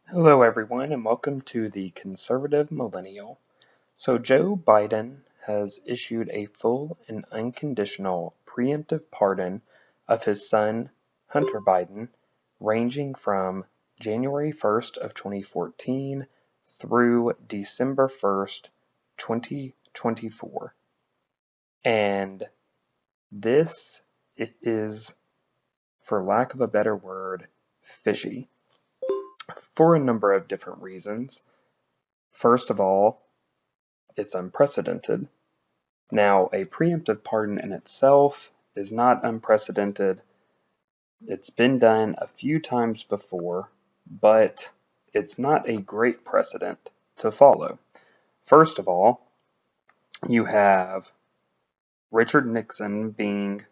Hello, everyone, and welcome to the Conservative Millennial. So, Joe Biden has issued a full and unconditional preemptive pardon of his son, Hunter Biden, ranging from January 1st of 2014 through December 1st, 2024. And this is, for lack of a better word, fishy for a number of different reasons. First of all, it's unprecedented. Now, a preemptive pardon in itself is not unprecedented. It's been done a few times before, but it's not a great precedent to follow. First of all, you have Richard Nixon being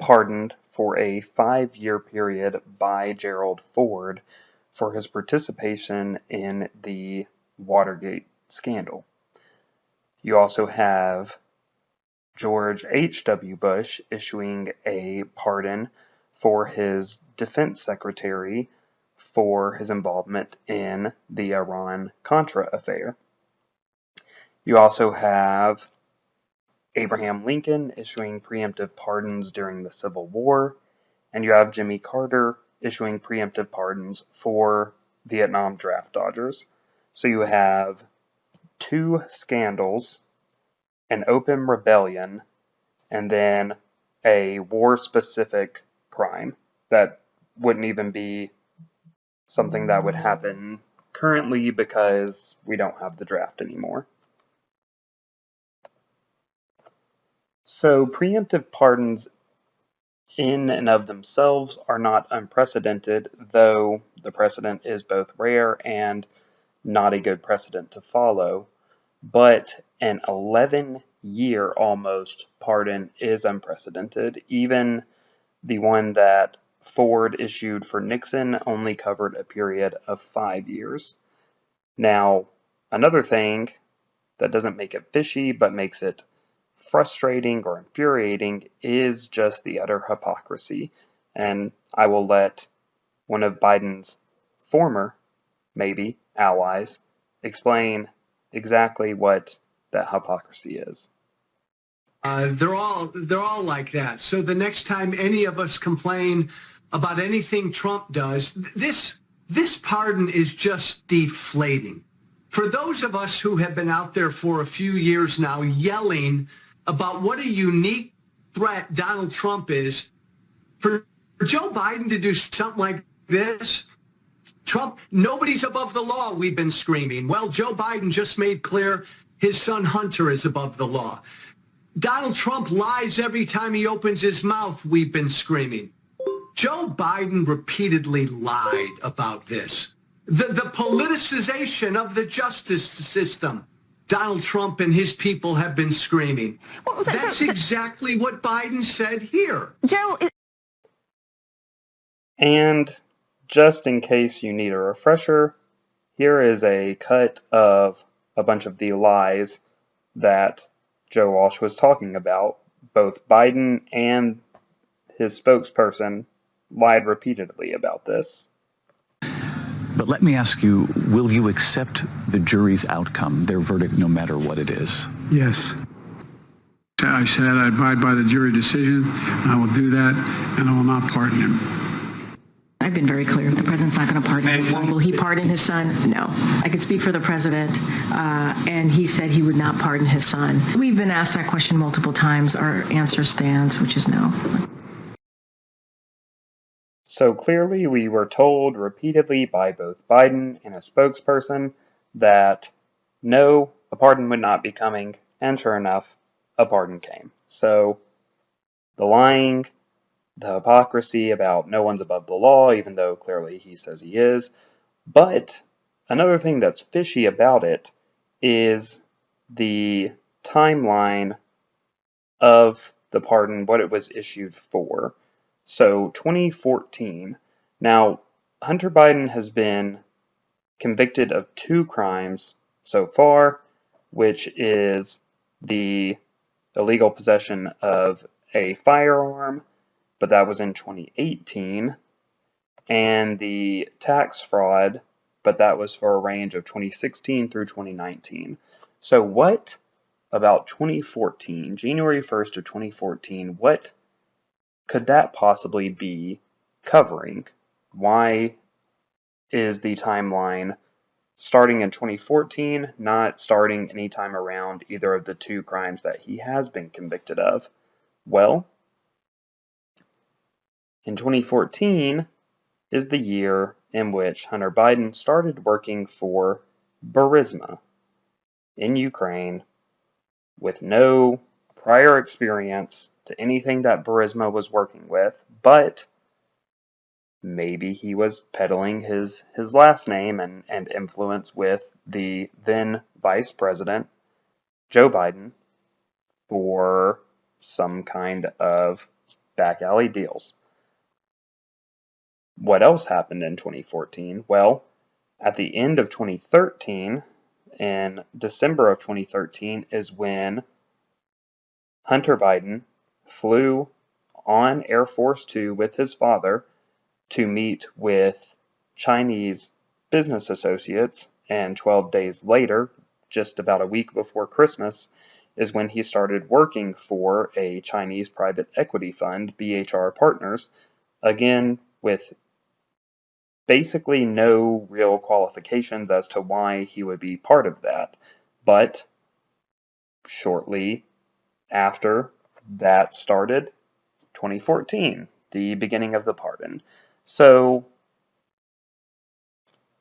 pardoned for a 5-year period by Gerald Ford for his participation in the Watergate scandal. You also have George H.W. Bush issuing a pardon for his defense secretary for his involvement in the Iran-Contra affair. You also have Abraham Lincoln issuing preemptive pardons during the Civil War, and you have Jimmy Carter issuing preemptive pardons for Vietnam draft dodgers. So you have two scandals, an open rebellion, and then a war-specific crime that wouldn't even be something that would happen currently because we don't have the draft anymore. So preemptive pardons in and of themselves are not unprecedented, though the precedent is both rare and not a good precedent to follow. But an 11-year almost pardon is unprecedented. Even the one that Ford issued for Nixon only covered a period of 5 years. Now, another thing that doesn't make it fishy but makes it frustrating or infuriating is just the utter hypocrisy. And I will let one of Biden's former, maybe, allies explain exactly what that hypocrisy is. They're all like that. So the next time any of us complain about anything Trump does, this pardon is just deflating. For those of us who have been out there for a few years now yelling about what a unique threat Donald Trump is, for Joe Biden to do something like this, Trump, nobody's above the law, we've been screaming. Well, Joe Biden just made clear his son Hunter is above the law. Donald Trump lies every time he opens his mouth, we've been screaming. Joe Biden repeatedly lied about this. The politicization of the justice system, Donald Trump and his people have been screaming. Well, that's exactly what Biden said here. Joe. And just in case you need a refresher, here is a cut of a bunch of the lies that Joe Walsh was talking about. Both Biden and his spokesperson lied repeatedly about this. But let me ask you, will you accept the jury's outcome, their verdict, no matter what it is? Yes. I said I abide by the jury decision. I will do that, and I will not pardon him. I've been very clear. The president's not going to pardon his son. Will he pardon his son? No. I could speak for the president, and he said he would not pardon his son. We've been asked that question multiple times. Our answer stands, which is no. So clearly we were told repeatedly by both Biden and a spokesperson that no, a pardon would not be coming, and sure enough, a pardon came. So the lying, the hypocrisy about no one's above the law, even though clearly he says he is. But another thing that's fishy about it is the timeline of the pardon, what it was issued for. So 2014. Now, Hunter Biden has been convicted of 2 crimes so far, which is the illegal possession of a firearm, but that was in 2018, and the tax fraud but that was for a range of 2016 through 2019. So what about 2014, January 1st of 2014, what could that possibly be covering? Why is the timeline starting in 2014, not starting anytime around either of the two crimes that he has been convicted of? Well, in 2014 is the year in which Hunter Biden started working for Burisma in Ukraine with no prior experience to anything that Burisma was working with, but maybe he was peddling his last name and influence with the then Vice President, Joe Biden, for some kind of back alley deals. What else happened in 2014? Well, at the end of 2013, in December of 2013, is when Hunter Biden flew on Air Force Two with his father to meet with Chinese business associates, and 12 days later, just about a week before Christmas, is when he started working for a Chinese private equity fund, BHR Partners, again with basically no real qualifications as to why he would be part of that. But shortly after that started, 2014, the beginning of the pardon. So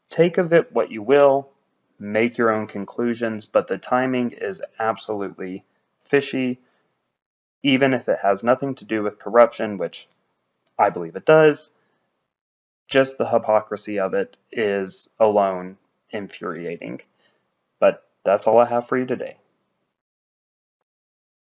take of it what you will, make your own conclusions, but the timing is absolutely fishy, even if it has nothing to do with corruption, which I believe it does. Just the hypocrisy of it is alone infuriating. But that's all I have for you today.